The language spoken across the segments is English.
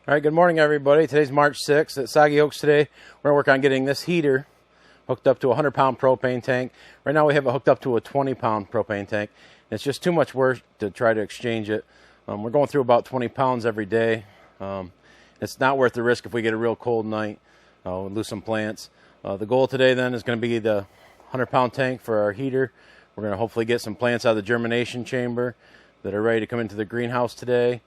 All right, good morning, everybody. Today's March 6th. At Soggy Oaks today, we're going to work on getting this heater hooked up to a 100-pound propane tank. Right now we have it hooked up to a 20-pound propane tank. It's just too much work to try to exchange it. We're going through about 20 pounds every day. It's not worth the risk if we get a real cold night. We'll lose some plants. The goal today then is going to be the 100-pound tank for our heater. We're going to hopefully get some plants out of the germination chamber that are ready to come into the greenhouse today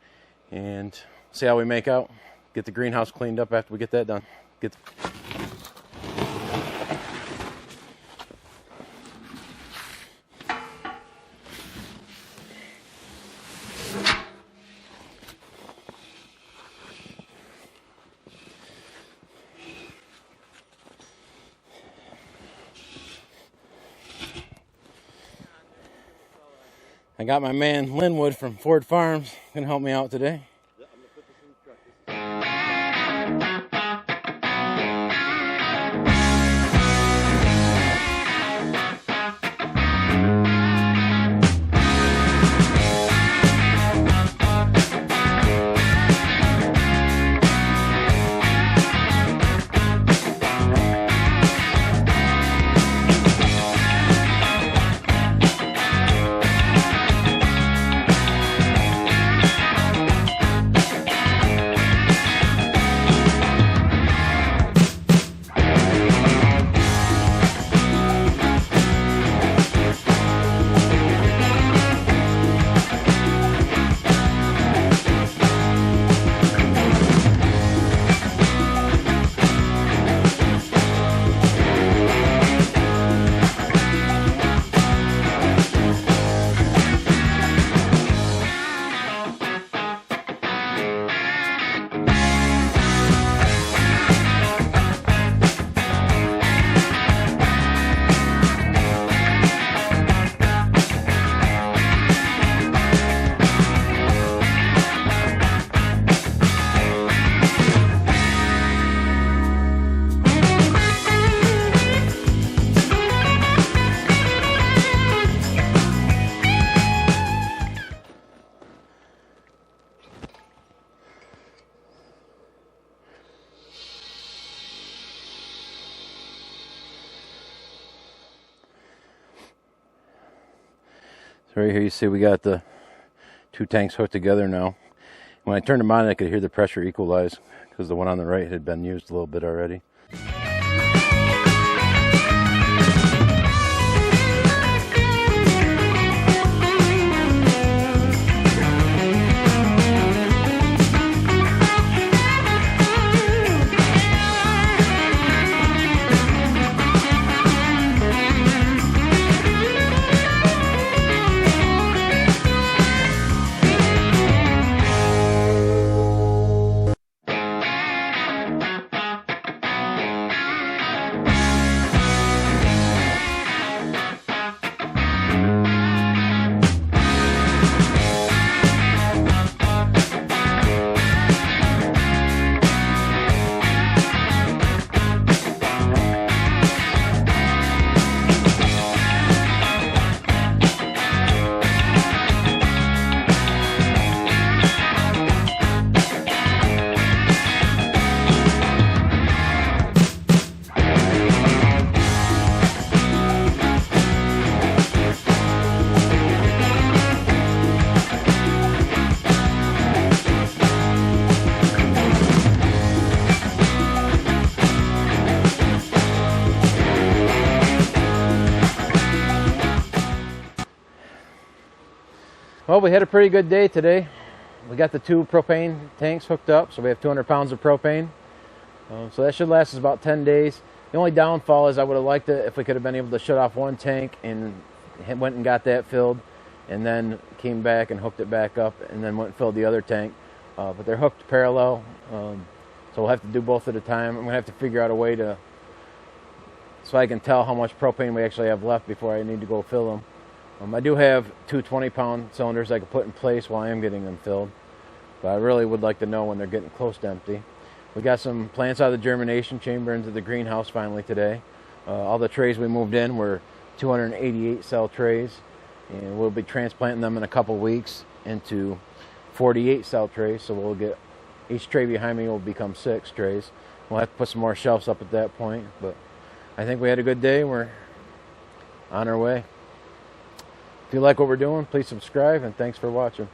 and see how we make out. Get the greenhouse cleaned up after we get that done. I got my man Linwood from Ford Farms going to help me out today. Right here you see we got the two tanks hooked together now. When I turned them on, I could hear the pressure equalize because the one on the right had been used a little bit already. Well, we had a pretty good day today. We got the two propane tanks hooked up, so we have 200 pounds of propane. So that should last us about 10 days. The only downfall is I would have liked it if we could have been able to shut off one tank and went and got that filled, and then came back and hooked it back up, and then went and filled the other tank. But they're hooked parallel, so we'll have to do both at a time. I'm going to have to figure out a way so I can tell how much propane we actually have left before I need to go fill them. I do have two 20-pound cylinders I could put in place while I am getting them filled, but I really would like to know when they're getting close to empty. We got some plants out of the germination chamber into the greenhouse finally today. All the trays we moved in were 288 cell trays, and we'll be transplanting them in a couple weeks into 48 cell trays, so we'll get each tray behind me will become 6 trays. We'll have to put some more shelves up at that point, but I think we had a good day. We're on our way. If you like what we're doing, please subscribe, and thanks for watching.